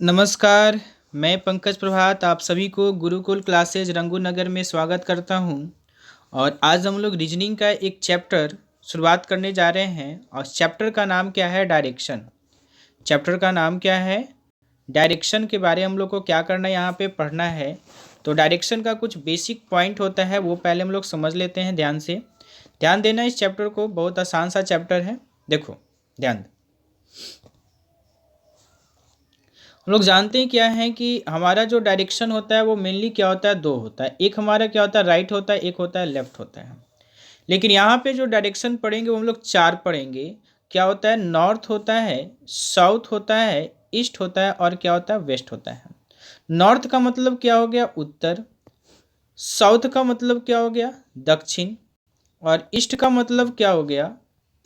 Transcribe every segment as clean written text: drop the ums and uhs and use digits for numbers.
नमस्कार, मैं पंकज प्रभात आप सभी को गुरुकुल क्लासेज रंगू नगर में स्वागत करता हूं। और आज हम लोग रीजनिंग का एक चैप्टर शुरुआत करने जा रहे हैं और चैप्टर का नाम क्या है? डायरेक्शन। चैप्टर का नाम क्या है? डायरेक्शन के बारे हम लोग को क्या करना है, यहाँ पे पढ़ना है। तो डायरेक्शन का कुछ बेसिक पॉइंट होता है वो पहले हम लोग समझ लेते हैं ध्यान से। ध्यान देना इस चैप्टर को, बहुत आसान सा चैप्टर है। देखो ध्यान दे। हम लोग जानते हैं क्या है कि हमारा जो डायरेक्शन होता है वो मेनली क्या होता है, दो होता है। एक हमारा क्या होता है, राइट होता है, एक होता है लेफ्ट होता है। लेकिन यहाँ पे जो डायरेक्शन पढ़ेंगे वो हम लोग चार पढ़ेंगे। क्या होता है? नॉर्थ होता है, साउथ होता है, ईस्ट होता है और क्या होता है, वेस्ट होता है। नॉर्थ का मतलब क्या हो गया? उत्तर। साउथ का मतलब क्या हो गया? दक्षिण। और ईस्ट का मतलब क्या हो गया?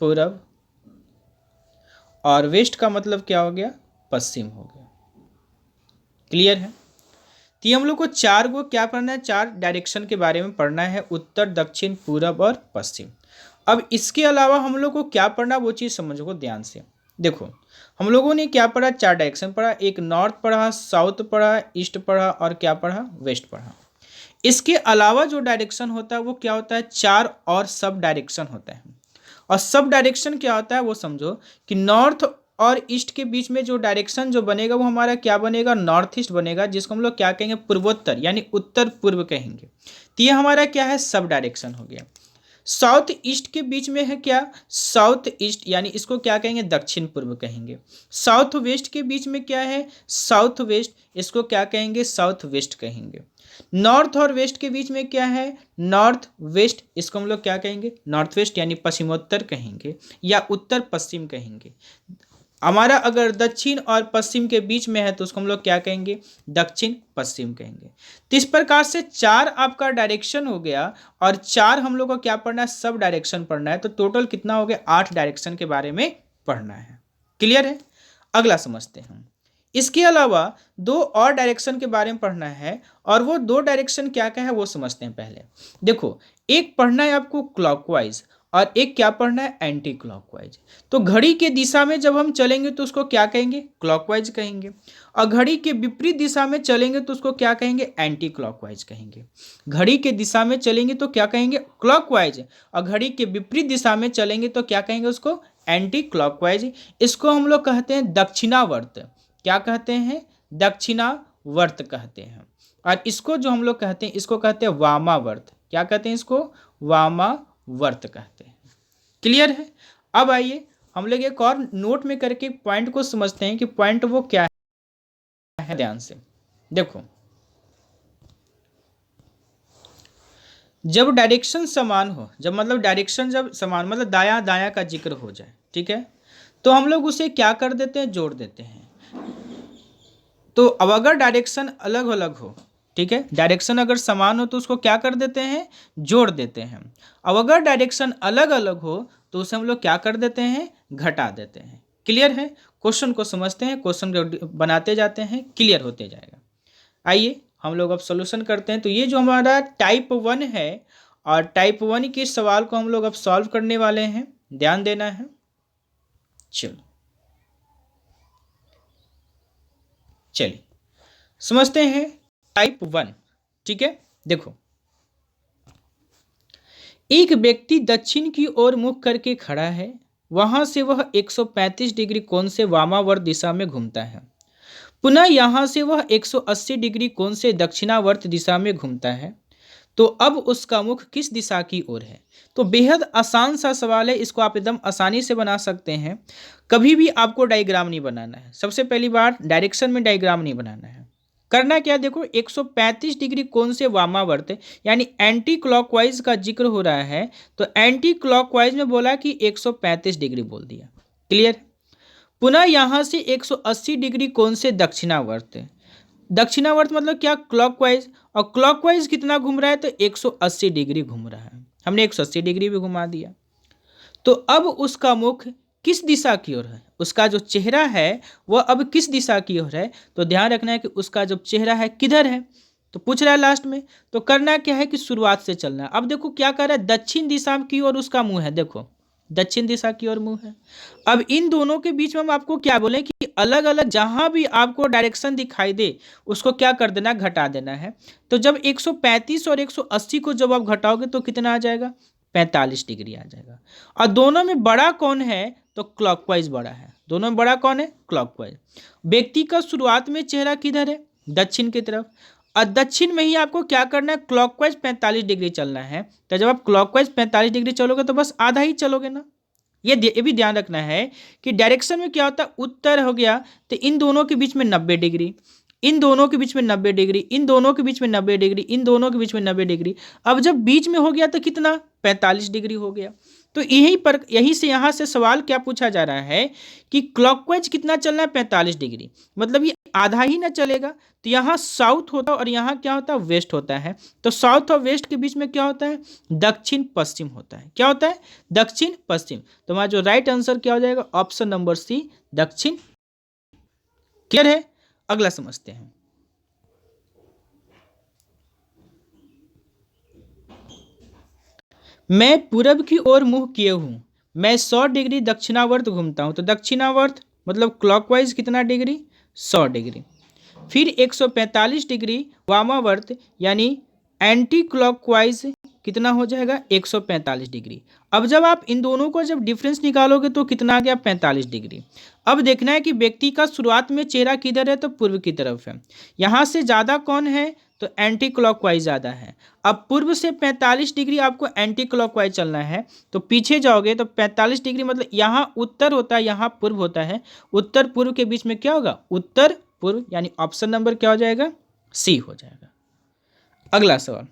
पूरब। और वेस्ट का मतलब क्या हो गया? पश्चिम हो गया। क्लियर है? तो ये हम लोग को चार को क्या पढ़ना है, चार डायरेक्शन के बारे में पढ़ना है, उत्तर दक्षिण पूरब और पश्चिम। अब इसके अलावा हम लोग को क्या पढ़ना, वो चीज़ समझो ध्यान से। देखो हम लोगों ने क्या पढ़ा, चार डायरेक्शन पढ़ा। एक नॉर्थ पढ़ा, साउथ पढ़ा, ईस्ट पढ़ा और क्या पढ़ा, वेस्ट पढ़ा। इसके अलावा जो डायरेक्शन होता है वो क्या होता है, चार और सब डायरेक्शन होता है। और सब डायरेक्शन क्या होता है वो समझो कि नॉर्थ और ईस्ट के बीच में जो डायरेक्शन जो बनेगा वो हमारा क्या बनेगा, नॉर्थ ईस्ट बनेगा, जिसको हम लोग क्या कहेंगे, पूर्वोत्तर यानी उत्तर पूर्व कहेंगे। तो ये हमारा क्या है, सब डायरेक्शन हो गया। साउथ ईस्ट के बीच में है क्या, साउथ ईस्ट यानी इसको क्या कहेंगे, दक्षिण पूर्व कहेंगे। साउथ वेस्ट के बीच में क्या है, साउथ वेस्ट, इसको क्या कहेंगे, साउथ वेस्ट कहेंगे। नॉर्थ और वेस्ट के बीच में क्या है, नॉर्थ वेस्ट, इसको हम लोग क्या कहेंगे, नॉर्थ वेस्ट यानी पश्चिमोत्तर कहेंगे या उत्तर पश्चिम कहेंगे। हमारा अगर दक्षिण और पश्चिम के बीच में है तो उसको हम लोग क्या कहेंगे, दक्षिण पश्चिम कहेंगे। तो इस प्रकार से चार आपका डायरेक्शन हो गया और चार हम लोग को क्या पढ़ना है, सब डायरेक्शन पढ़ना है। तो टोटल कितना हो गया, 8 डायरेक्शन के बारे में पढ़ना है। क्लियर है? अगला समझते हैं हम। इसके अलावा दो और डायरेक्शन के बारे में पढ़ना है और वो दो डायरेक्शन क्या क्या है वो समझते हैं पहले। देखो एक पढ़ना है आपको क्लॉकवाइज और एक क्या पढ़ना है, एंटी क्लॉकवाइज। तो घड़ी के दिशा में जब हम चलेंगे तो उसको क्या कहेंगे, क्लॉकवाइज कहेंगे। और घड़ी के विपरीत दिशा में चलेंगे तो उसको क्या कहेंगे, एंटी क्लॉकवाइज कहेंगे। घड़ी के दिशा में चलेंगे तो क्या कहेंगे, क्लॉकवाइज। और घड़ी के विपरीत दिशा में चलेंगे तो क्या कहेंगे उसको, एंटी क्लॉकवाइज। इसको हम लोग कहते हैं दक्षिणावर्त। क्या कहते हैं, दक्षिणावर्त कहते हैं। और इसको जो हम लोग कहते हैं इसको कहते हैं वामावर्त। क्या कहते हैं इसको, वामावर्त कहते हैं। क्लियर है? अब आइए हम लोग एक और नोट में करके पॉइंट को समझते हैं कि पॉइंट वो क्या है। ध्यान से देखो, जब डायरेक्शन समान हो, जब मतलब डायरेक्शन जब समान मतलब दाया दाया का जिक्र हो जाए, ठीक है, तो हम लोग उसे क्या कर देते हैं, जोड़ देते हैं। तो अब अगर डायरेक्शन अलग अलग हो, ठीक है, डायरेक्शन अगर समान हो तो उसको क्या कर देते हैं, जोड़ देते हैं। अब अगर डायरेक्शन अलग अलग हो तो उसे हम लोग क्या कर देते हैं, घटा देते हैं। क्लियर है? क्वेश्चन को समझते हैं, क्वेश्चन को बनाते जाते हैं, क्लियर होते जाएगा। आइए हम लोग अब सोल्यूशन करते हैं। तो ये जो हमारा टाइप 1 है और टाइप 1 के सवाल को हम लोग अब सॉल्व करने वाले हैं, ध्यान देना है। चलो चलिए समझते हैं टाइप 1। ठीक है, देखो एक व्यक्ति दक्षिण की ओर मुख करके खड़ा है, वहां से वह 135 डिग्री कोण से वामावर्त दिशा में घूमता है। पुनः यहां से वह 180 डिग्री कोण से दक्षिणावर्त दिशा में घूमता है। तो अब उसका मुख किस दिशा की ओर है? तो बेहद आसान सा सवाल है, इसको आप एकदम आसानी से बना सकते हैं। कभी भी आपको डायग्राम नहीं बनाना है। सबसे पहली बार डायरेक्शन में डायग्राम नहीं बनाना है। करना क्या, देखो 135 डिग्री कोण से वामावर्त यानी एंटी क्लॉकवाइज का जिक्र हो रहा है। तो एंटी क्लॉकवाइज में बोला कि 135 डिग्री बोल दिया। क्लियर? पुनः यहां से 180 डिग्री कोण से दक्षिणावर्त। दक्षिणावर्त मतलब क्या, क्लॉकवाइज। और क्लॉकवाइज कितना घूम रहा है, तो 180 डिग्री घूम रहा है। हमने 180 डिग्री भी घुमा दिया। तो अब उसका मुख किस दिशा की ओर है, उसका जो चेहरा है वह अब किस दिशा की ओर है? तो ध्यान रखना है कि उसका जो चेहरा है किधर है। तो पूछ रहा है लास्ट में, तो करना क्या है कि शुरुआत से चलना है। अब देखो क्या कर रहा है, दक्षिण दिशा की ओर उसका मुंह है। देखो दक्षिण दिशा की ओर मुंह है। अब इन दोनों के बीच में हम आपको क्या बोले कि अलग अलग जहां भी आपको डायरेक्शन दिखाई दे उसको क्या कर देना, घटा देना है। तो जब 135 और 180 को जब आप घटाओगे तो कितना आ जाएगा, 45 डिग्री आ जाएगा। और दोनों में बड़ा कौन है, तो क्लॉकवाइज बड़ा है। दोनों में बड़ा कौन है, क्लॉकवाइज। व्यक्ति का शुरुआत में चेहरा किधर है, दक्षिण की तरफ, और दक्षिण में ही आपको क्या करना है, क्लॉकवाइज 45 डिग्री चलना है। तो जब आप क्लॉकवाइज 45 डिग्री चलोगे तो बस आधा ही चलोगे ना। ये भी ध्यान रखना है कि डायरेक्शन में क्या होता है, उत्तर हो गया तो इन दोनों के बीच में 90 डिग्री, इन दोनों के बीच में 90 डिग्री, इन दोनों के बीच में 90 डिग्री, इन दोनों के बीच में 90 डिग्री। अब जब बीच में हो गया तो कितना, 45 डिग्री हो गया। तो यहीं से यहाँ से सवाल क्या पूछा जा रहा है कि क्लॉकवाइज कितना चलना है, 45 डिग्री, मतलब ये आधा ही ना चलेगा। तो यहाँ साउथ होता है और यहाँ क्या होता है, वेस्ट होता है। तो साउथ और वेस्ट के बीच में क्या होता है, दक्षिण पश्चिम होता है। क्या होता है, दक्षिण पश्चिम। तो हमारा जो राइट आंसर क्या हो जाएगा, ऑप्शन नंबर सी, दक्षिण। क्लियर है, अगला समझते हैं। मैं पूरब की ओर मुंह किए हूं, मैं 100 डिग्री दक्षिणावर्त घूमता हूं। तो दक्षिणावर्त मतलब क्लॉकवाइज कितना डिग्री, 100 डिग्री। फिर 145 डिग्री वामावर्त यानी एंटी क्लॉकवाइज कितना हो जाएगा, 145 डिग्री। अब जब आप इन दोनों को जब डिफरेंस निकालोगे तो कितना आ गया, 45 डिग्री। अब देखना है कि व्यक्ति का शुरुआत में चेहरा किधर है, तो पूर्व की तरफ है। यहाँ से ज़्यादा कौन है, तो एंटी क्लॉकवाइज ज़्यादा है। अब पूर्व से 45 डिग्री आपको एंटी क्लॉकवाइज चलना है, तो पीछे जाओगे तो 45 डिग्री मतलब यहाँ उत्तर होता है, यहाँ पूर्व होता है। उत्तर पूर्व के बीच में क्या होगा, उत्तर पूर्व, यानी ऑप्शन नंबर क्या हो जाएगा, सी हो जाएगा। अगला सवाल,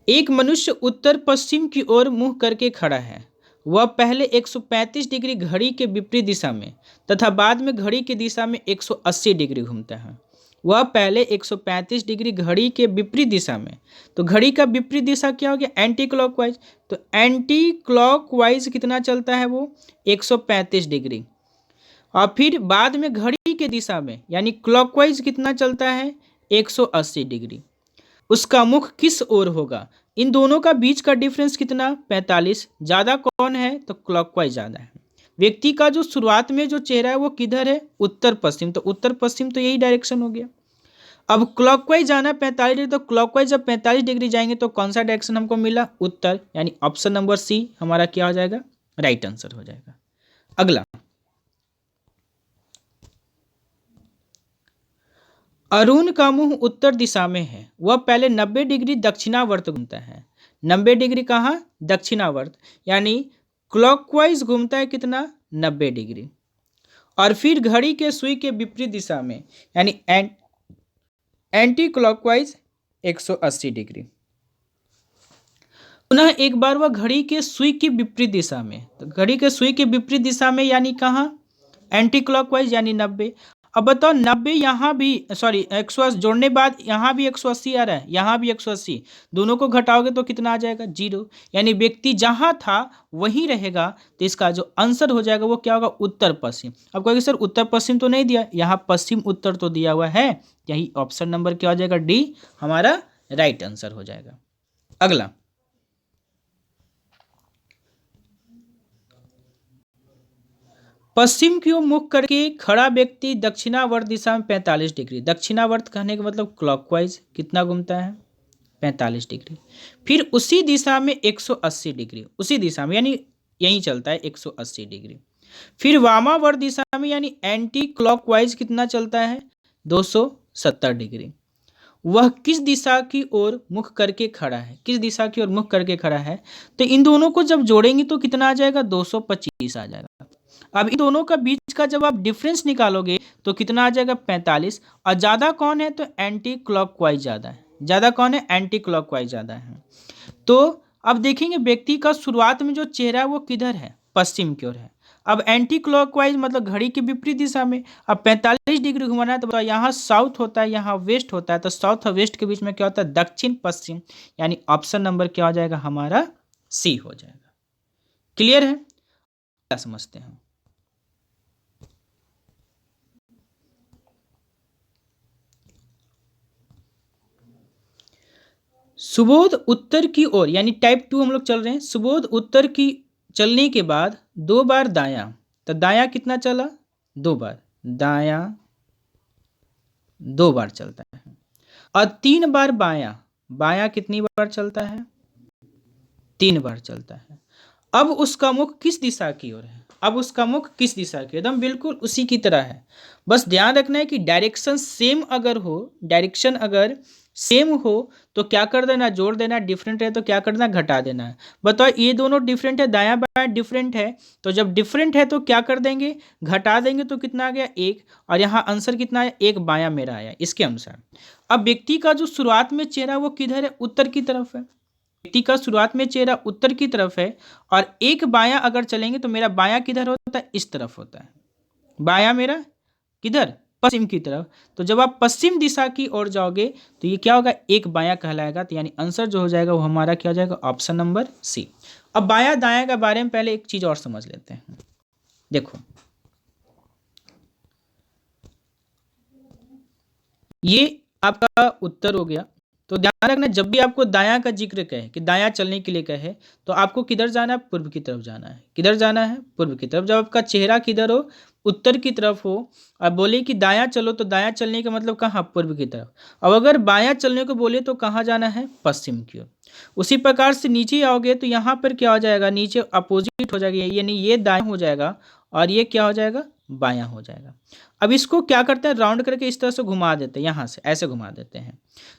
एक मनुष्य उत्तर पश्चिम की ओर मुंह करके खड़ा है। वह पहले 135 डिग्री घड़ी के विपरीत दिशा में तथा बाद में घड़ी की दिशा में 180 डिग्री घूमता है। वह पहले 135 डिग्री घड़ी के विपरीत दिशा में, तो घड़ी का विपरीत दिशा क्या हो गया, एंटी क्लॉकवाइज। तो एंटी क्लॉकवाइज कितना चलता है, वो 135 डिग्री। और फिर बाद में घड़ी के दिशा में यानी क्लॉकवाइज कितना चलता है, 180 डिग्री। उसका मुख किस ओर होगा, इन दोनों का बीच का डिफरेंस कितना, 45। ज़्यादा कौन है, तो क्लॉकवाइज ज़्यादा है। व्यक्ति का जो शुरुआत में जो चेहरा है वो किधर है, उत्तर पश्चिम। तो उत्तर पश्चिम तो यही डायरेक्शन हो गया। अब क्लॉकवाइज जाना है 45 डिग्री, तो क्लॉकवाइज जब 45 डिग्री जाएंगे तो कौन सा डायरेक्शन हमको मिला, उत्तर, यानी ऑप्शन नंबर सी हमारा क्या हो जाएगा, राइट आंसर हो जाएगा। अगला, अरुण का मुंह उत्तर दिशा में है। वह पहले 90 डिग्री दक्षिणावर्त घूमता है। 90 डिग्री कहाँ, दक्षिणावर्त, यानी क्लॉकवाइज घूमता है कितना, 90 डिग्री। और फिर घड़ी के सुई के विपरीत दिशा में यानी एंटी क्लॉकवाइज 180 डिग्री। पुनः एक बार वह घड़ी के सुई की विपरीत दिशा में, तो घड़ी के सुई के विपरीत दिशा में यानी कहाँ, एंटी क्लॉकवाइज यानी 90। अब बताओ 90 यहाँ भी, सॉरी 180 जोड़ने बाद यहाँ भी 180 आ रहा है, यहाँ भी 180, दोनों को घटाओगे तो कितना आ जाएगा, 0। यानी व्यक्ति जहाँ था वहीं रहेगा। तो इसका जो आंसर हो जाएगा वो क्या होगा, उत्तर पश्चिम। अब कहोगे सर उत्तर पश्चिम तो नहीं दिया, यहाँ पश्चिम उत्तर तो दिया हुआ है, यही ऑप्शन नंबर क्या हो जाएगा, डी हमारा राइट आंसर हो जाएगा। अगला, पश्चिम की ओर मुख करके खड़ा व्यक्ति दक्षिणावर्त दिशा में 45 डिग्री। दक्षिणावर्त कहने का मतलब क्लॉकवाइज कितना घूमता है, 45 डिग्री। फिर उसी दिशा में 180 डिग्री, उसी दिशा में यानी यहीं चलता है 180 डिग्री। फिर वामावर्त दिशा में यानी एंटी क्लॉकवाइज कितना चलता है, 270 डिग्री। वह किस दिशा की ओर मुख करके खड़ा है, किस दिशा की ओर मुख करके खड़ा है, तो इन दोनों को जब जोड़ेंगे तो कितना आ जाएगा, 225 आ जाएगा। अब इन दोनों का बीच का जब आप डिफरेंस निकालोगे तो कितना आ जाएगा, 45। और ज़्यादा कौन है, तो एंटी क्लॉकवाइज ज़्यादा है। ज़्यादा कौन है, एंटी क्लॉकवाइज ज़्यादा है। तो अब देखेंगे व्यक्ति का शुरुआत में जो चेहरा है वो किधर है, पश्चिम की ओर है। अब एंटी क्लॉकवाइज मतलब घड़ी के विपरीत दिशा में। अब 45 डिग्री घुमाना है तो बताओ, यहाँ साउथ होता है, यहाँ वेस्ट होता है, तो साउथ और वेस्ट के बीच में क्या होता है, दक्षिण पश्चिम, यानी ऑप्शन नंबर क्या हो जाएगा, हमारा सी हो जाएगा। क्लियर है, क्या समझते हैं। सुबोध उत्तर की ओर, यानी टाइप 2 हम लोग चल रहे हैं। सुबोध उत्तर की चलने के बाद 2 बार दायां, तो दायां कितना चला? 2 बार, दायां 2 बार चलता है। और 3 बार बायां, बायां कितनी बार चलता है? 3 बार चलता है। अब उसका मुख किस दिशा की ओर है? अब उसका मुख किस दिशा की? एकदम बिल्कुल उसी की तरह है। बस ध्यान रखना है कि डायरेक्शन सेम अगर हो, डायरेक्शन अगर सेम हो तो क्या कर देना? जोड़ देना। डिफरेंट है तो क्या करना? घटा देना है। बताओ ये दोनों डिफरेंट है, दायां बायां डिफरेंट है, तो जब डिफरेंट है तो क्या कर देंगे? घटा देंगे। तो कितना आ गया? 1। और यहाँ आंसर कितना आया? 1 बायां मेरा आया इसके अनुसार। अब व्यक्ति का जो शुरुआत में चेहरा वो किधर है? उत्तर की तरफ है। व्यक्ति का शुरुआत में चेहरा उत्तर की तरफ है और 1 बायां अगर चलेंगे तो मेरा बायां किधर होता है? इस तरफ होता है। बायां मेरा किधर? पश्चिम की तरफ। तो जब आप पश्चिम दिशा की ओर जाओगे तो ये क्या होगा? 1 बायां कहलाएगा। तो यानी आंसर जो हो जाएगा वो हमारा क्या हो जाएगा? Option number C. अब बायां दायां के बारे में पहले एक चीज और समझ लेते हैं। देखो ये आपका उत्तर हो गया। तो ध्यान रखना, जब भी आपको दायां का जिक्र कहे कि दायां चलने के लिए कहे तो आपको किधर जाना है? पूर्व की तरफ जाना है। किधर जाना है? पूर्व की तरफ। जब आपका चेहरा किधर हो? उत्तर की तरफ हो और बोले कि दायां चलो तो दायां चलने का मतलब कहाँ? पूर्व की तरफ। अब अगर बायां चलने को बोले तो कहाँ जाना है? पश्चिम की ओर। उसी प्रकार से नीचे आओगे तो यहाँ पर क्या हो जाएगा? नीचे अपोजिट हो जाएगा, यानी ये दायां हो जाएगा और ये क्या हो जाएगा? बायां हो जाएगा। अब इसको क्या करते हैं? राउंड करके इस तरह से घुमा देते हैं, यहाँ से ऐसे घुमा देते हैं।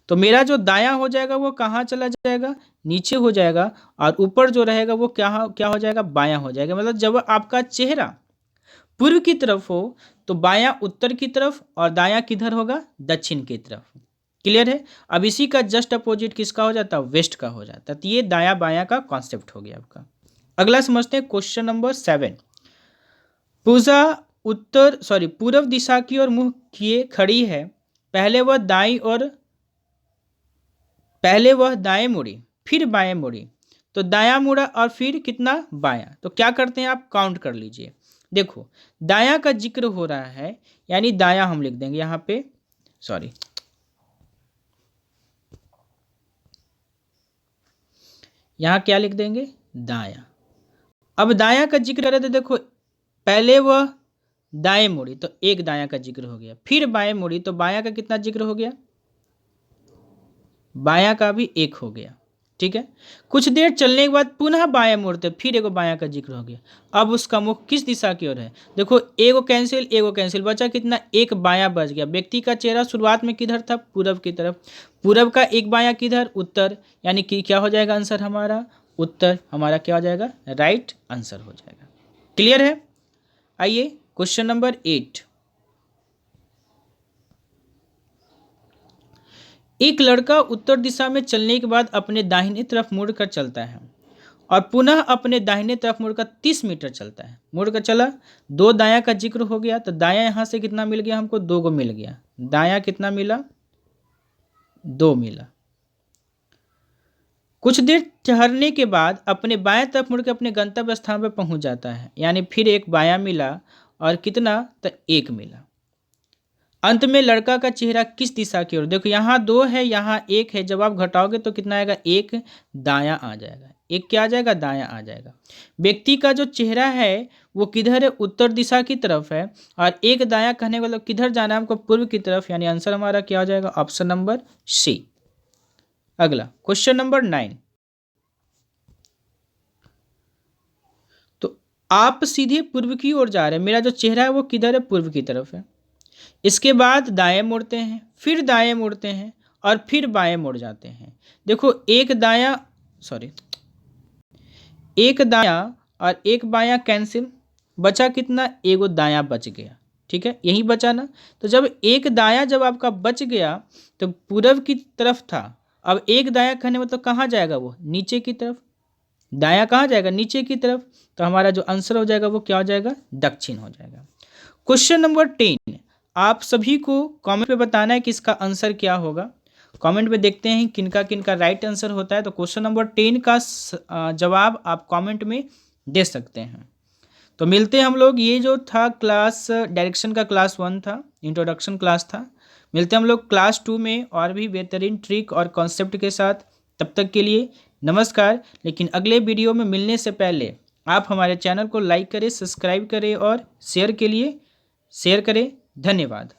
तो मेरा जो दायां हो जाएगा वो कहाँ चला जाएगा? नीचे हो जाएगा। और ऊपर जो रहेगा वो क्या क्या हो जाएगा? बायां हो जाएगा। मतलब जब आपका चेहरा पूर्व की तरफ हो तो बायां उत्तर की तरफ और दायां किधर होगा? दक्षिण की तरफ। क्लियर है? अब इसी का जस्ट अपोजिट किसका हो जाता है? वेस्ट का हो जाता है। तो ये दायां बायां का कॉन्सेप्ट हो गया आपका। अगला समझते हैं क्वेश्चन नंबर 7। पूजा पूर्व दिशा की ओर मुंह किए खड़ी है। पहले वह दाएं मुड़ी, फिर बाएं मुड़ी, तो दायां मुड़ा और फिर कितना? बायां। तो क्या करते हैं आप? काउंट कर लीजिए। देखो दायां का जिक्र हो रहा है, यानी दायां हम लिख देंगे यहाँ पे, सॉरी, यहाँ क्या लिख देंगे? दायां। अब दायां का जिक्र करें तो देखो पहले वह दाएं मुड़ी तो 1 दायां का जिक्र हो गया, फिर बाएं मुड़ी तो बायां का कितना जिक्र हो गया? बायां का भी 1 हो गया। ठीक है। कुछ देर चलने के बाद पुनः बायां मुड़ते, फिर एगो बायां का जिक्र हो गया। अब उसका मुख किस दिशा की ओर है? देखो एगो कैंसिल, बचा कितना? 1 बायां बच गया। व्यक्ति का चेहरा शुरुआत में किधर था? पूरब की तरफ। पूरब का 1 बायां किधर? उत्तर। यानी कि क्या हो जाएगा आंसर हमारा? उत्तर हमारा क्या हो जाएगा? राइट आंसर हो जाएगा। क्लियर है? आइए क्वेश्चन नंबर 8। एक लड़का उत्तर दिशा में चलने के बाद अपने दाहिने तरफ मुड़कर चलता है और पुनः अपने दाहिने तरफ मुड़कर 30 मीटर चलता है। मुड़कर चला, 2 दायां का जिक्र हो गया, तो दायां यहां से कितना मिल गया हमको? 2 को मिल गया। दायां कितना मिला? 2 मिला। कुछ देर ठहरने के बाद अपने बाएं तरफ मुड़कर अपने गंतव्य स्थान पर पहुंच जाता है, यानी फिर 1 बायां मिला और कितना? तो 1 मिला। अंत में लड़का का चेहरा किस दिशा की ओर? देखो यहाँ 2 है, यहाँ 1 है। जब आप घटाओगे तो कितना आएगा? 1 दायां आ जाएगा। 1 क्या आ जाएगा? दायां आ जाएगा। व्यक्ति का जो चेहरा है वो किधर है? उत्तर दिशा की तरफ है। और 1 दायां कहने का मतलब किधर जाना है हमको? पूर्व की तरफ। यानी आंसर हमारा क्या हो जाएगा? Option number C. अगला क्वेश्चन नंबर 9। तो आप सीधे पूर्व की ओर जा रहे हैं। मेरा जो चेहरा है वो किधर है? पूर्व की तरफ है। इसके बाद दाएं मुड़ते हैं, फिर दाएं मुड़ते हैं और फिर बाएं मुड़ जाते हैं। देखो 1 दायां और 1 बायां कैंसिल, बचा कितना? एगो दायां बच गया। ठीक है, यही बचा ना। तो जब 1 दायां जब आपका बच गया तो पूरब की तरफ था। अब 1 दायां कहने मतलब कहाँ जाएगा? वो नीचे की तरफ। दायां कहाँ जाएगा? नीचे की तरफ। तो हमारा जो आंसर हो जाएगा वो क्या हो जाएगा? दक्षिण हो जाएगा। Question number 10। आप सभी को कमेंट में बताना है कि इसका आंसर क्या होगा। कमेंट में देखते हैं किनका किनका राइट आंसर होता है। तो क्वेश्चन नंबर 10 का जवाब आप कमेंट में दे सकते हैं। तो मिलते हैं हम लोग, ये जो था क्लास डायरेक्शन का क्लास 1 था, इंट्रोडक्शन क्लास था। मिलते हैं हम लोग क्लास 2 में और भी बेहतरीन ट्रिक और कॉन्सेप्ट के साथ। तब तक के लिए नमस्कार। लेकिन अगले वीडियो में मिलने से पहले आप हमारे चैनल को लाइक करें, सब्सक्राइब करें और शेयर के लिए शेयर करें। धन्यवाद।